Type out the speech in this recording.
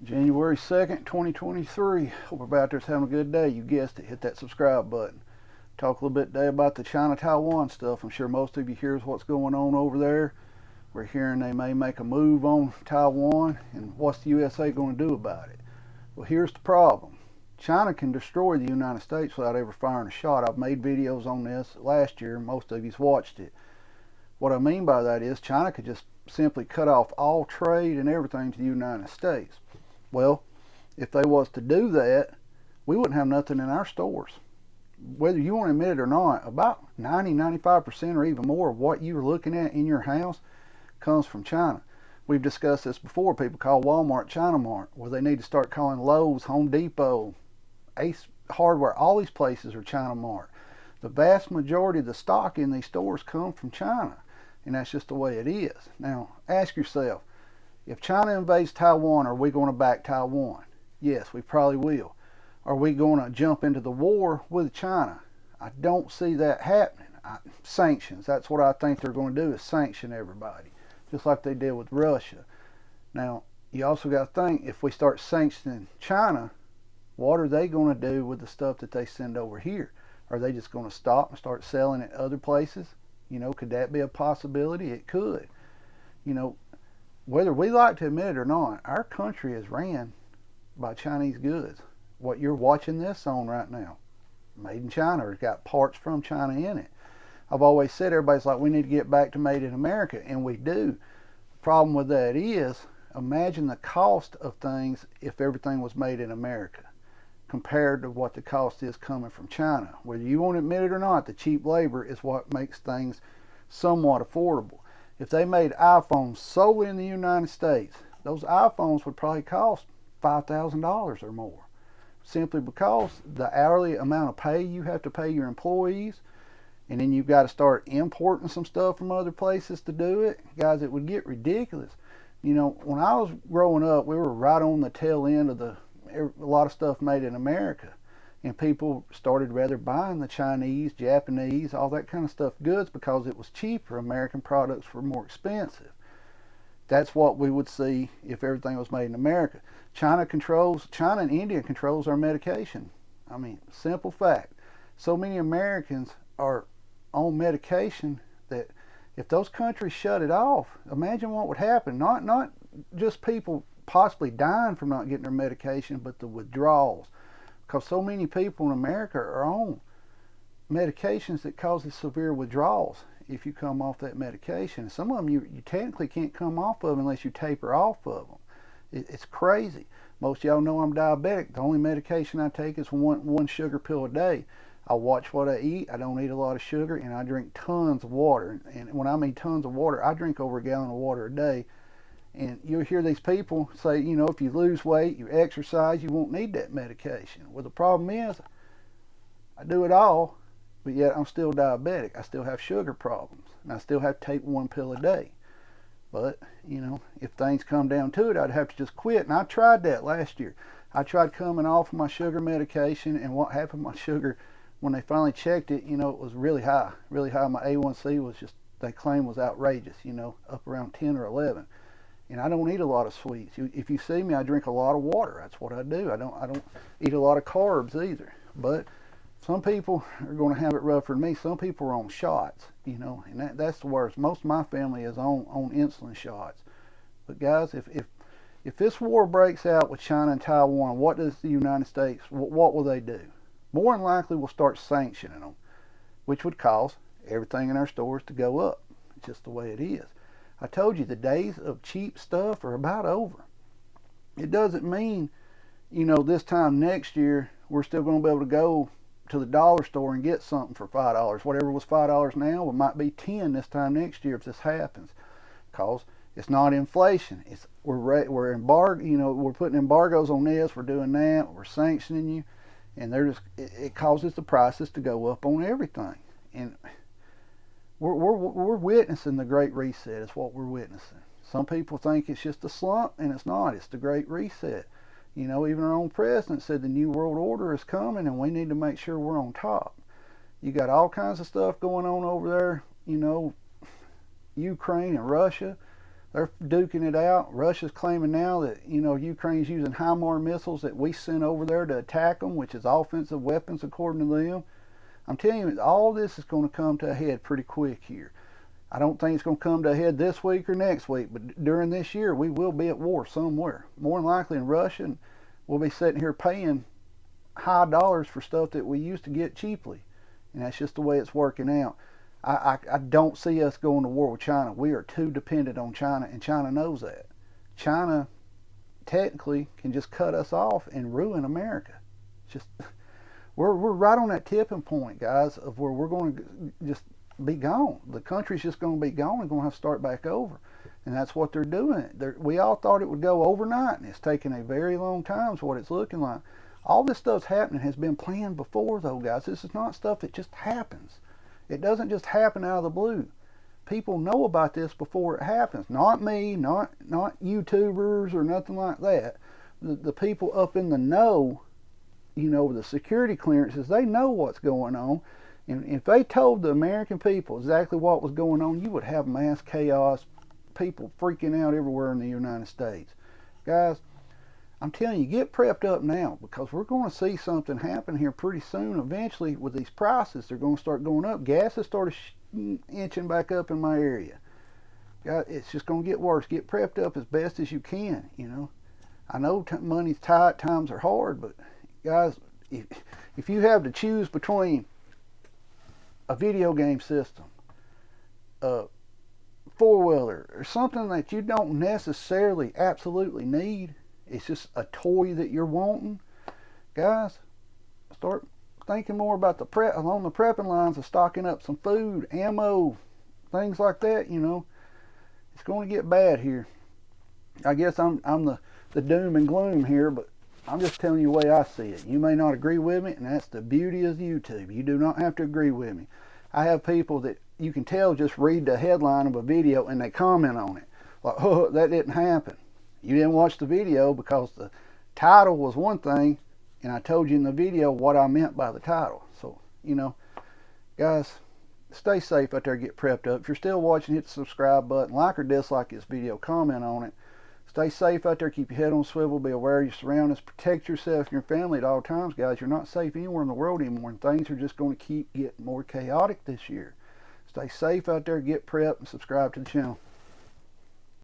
January 2nd, 2023. Hope everybody out there's having a good day. You guessed it. Hit that subscribe button. Talk a little bit today about the China-Taiwan stuff. I'm sure most of you hears what's going on over there. We're hearing they may make a move on Taiwan, and what's the USA going to do about it? Well, here's the problem. China can destroy the United States without ever firing a shot. I've made videos on this last year. Most of you's watched it. What I mean by that is China could just simply cut off all trade and everything to the United States. Well, if they was to do that, we wouldn't have nothing in our stores. Whether you want to admit it or not, about 90-95% or even more of what you're looking at in your house comes from China. We've discussed this before. People call Walmart China Mart. Well, they need to start calling Lowe's, Home Depot, Ace Hardware. All these places are China Mart. The vast majority of the stock in these stores come from China, and that's just the way it is. Now, ask yourself, if China invades Taiwan, are we going to back Taiwan? Yes, we probably will. Are we going to jump into the war with China? I don't see that happening. Sanctions, that's what I think they're going to do, is sanction everybody, just like they did with Russia. Now, you also got to think, if we start sanctioning China, what are they going to do with the stuff that they send over here? Are they just going to stop and start selling it other places? Could that be a possibility? It could. Whether we like to admit it or not, our country is ran by Chinese goods. What you're watching this on right now, made in China, or it's got parts from China in it. I've always said, everybody's like, we need to get back to made in America, and we do. The problem with that is, imagine the cost of things if everything was made in America compared to what the cost is coming from China. Whether you want to admit it or not, the cheap labor is what makes things somewhat affordable. If they made iPhones solely in the United States, those iPhones would probably cost $5,000 or more, simply because the hourly amount of pay you have to pay your employees, and then you've got to start importing some stuff from other places to do it. Guys, it would get ridiculous. When I was growing up, we were right on the tail end of a lot of stuff made in America, and people started rather buying the Chinese, Japanese, all that kind of stuff goods because it was cheaper. American products were more expensive. That's what we would see if everything was made in America. China and India controls our medication. I mean, simple fact. So many Americans are on medication that if those countries shut it off, imagine what would happen. Not just people possibly dying from not getting their medication, but the withdrawals. Because so many people in America are on medications that causes severe withdrawals if you come off that medication. Some of them you technically can't come off of unless you taper off of them. It's crazy. Most of y'all know I'm diabetic. The only medication I take is one sugar pill a day. I watch what I eat. I don't eat a lot of sugar, and I drink tons of water. And when I mean tons of water, I drink over a gallon of water a day. And you'll hear these people say, if you lose weight, you exercise, you won't need that medication. Well, the problem is, I do it all, but yet I'm still diabetic. I still have sugar problems, and I still have to take one pill a day. But, if things come down to it, I'd have to just quit. And I tried that last year. I tried coming off my sugar medication, and what happened, my sugar, when they finally checked it, it was really high. Really high. My A1C was just, they claimed was outrageous, up around 10 or 11. And I don't eat a lot of sweets. If you see me, I drink a lot of water. That's what I do. I don't eat a lot of carbs either. But some people are going to have it rougher than me. Some people are on shots, and that's the worst. Most of my family is on insulin shots. But guys, if this war breaks out with China and Taiwan, what does the United States, what will they do? More than likely, we'll start sanctioning them, which would cause everything in our stores to go up. It's just the way it is. I told you, the days of cheap stuff are about over. It doesn't mean, this time next year, we're still going to be able to go to the dollar store and get something for $5. Whatever was $5 now, it might be 10 this time next year if this happens. Because it's not inflation. We're we're putting embargoes on this, we're doing that, we're sanctioning you, and it causes the prices to go up on everything. And we're witnessing the Great Reset. Is what we're witnessing. Some people think it's just a slump, and it's not. It's the Great Reset. Even our own president said the New World Order is coming, and we need to make sure we're on top. You got all kinds of stuff going on over there, Ukraine and Russia. They're duking it out. Russia's claiming now that, Ukraine's using HIMARS missiles that we sent over there to attack them, which is offensive weapons according to them. I'm telling you, all this is going to come to a head pretty quick here. I don't think it's going to come to a head this week or next week, but during this year we will be at war somewhere. More than likely in Russia, and we'll be sitting here paying high dollars for stuff that we used to get cheaply. And that's just the way it's working out. I don't see us going to war with China. We are too dependent on China, and China knows that. China technically can just cut us off and ruin America. Just we're right on that tipping point, guys, of where we're going to just be gone. The country's just going to be gone and going to have to start back over. And that's what they're doing. We all thought it would go overnight, and it's taken a very long time is what it's looking like. All this stuff's happening has been planned before, though, guys. This is not stuff that just happens. It doesn't just happen out of the blue. People know about this before it happens. Not me, not YouTubers or nothing like that. The people up in the know, the security clearances, they know what's going on. And if they told the American people exactly what was going on, you would have mass chaos, people freaking out everywhere in the United States. Guys, I'm telling you, get prepped up now, because we're going to see something happen here pretty soon. Eventually, with these prices, they're going to start going up. Gas has started inching back up in my area. God, it's just going to get worse. Get prepped up as best as you can, I know money's tight, times are hard, but guys, if you have to choose between a video game system, a four-wheeler, or something that you don't necessarily absolutely need, it's just a toy that you're wanting, guys, start thinking more about along the prepping lines of stocking up some food, ammo, things like that. It's going to get bad here. I guess I'm the doom and gloom here, but I'm just telling you the way I see it. You may not agree with me, and that's the beauty of YouTube. You do not have to agree with me. I have people that you can tell just read the headline of a video and they comment on it. Like, oh, that didn't happen. You didn't watch the video because the title was one thing, and I told you in the video what I meant by the title. So, guys, stay safe out there, get prepped up. If you're still watching, hit the subscribe button, like or dislike this video, comment on it. Stay safe out there, keep your head on swivel, be aware of your surroundings, protect yourself and your family at all times, guys. You're not safe anywhere in the world anymore, and things are just going to keep getting more chaotic this year. Stay safe out there, get prepped, and subscribe to the channel.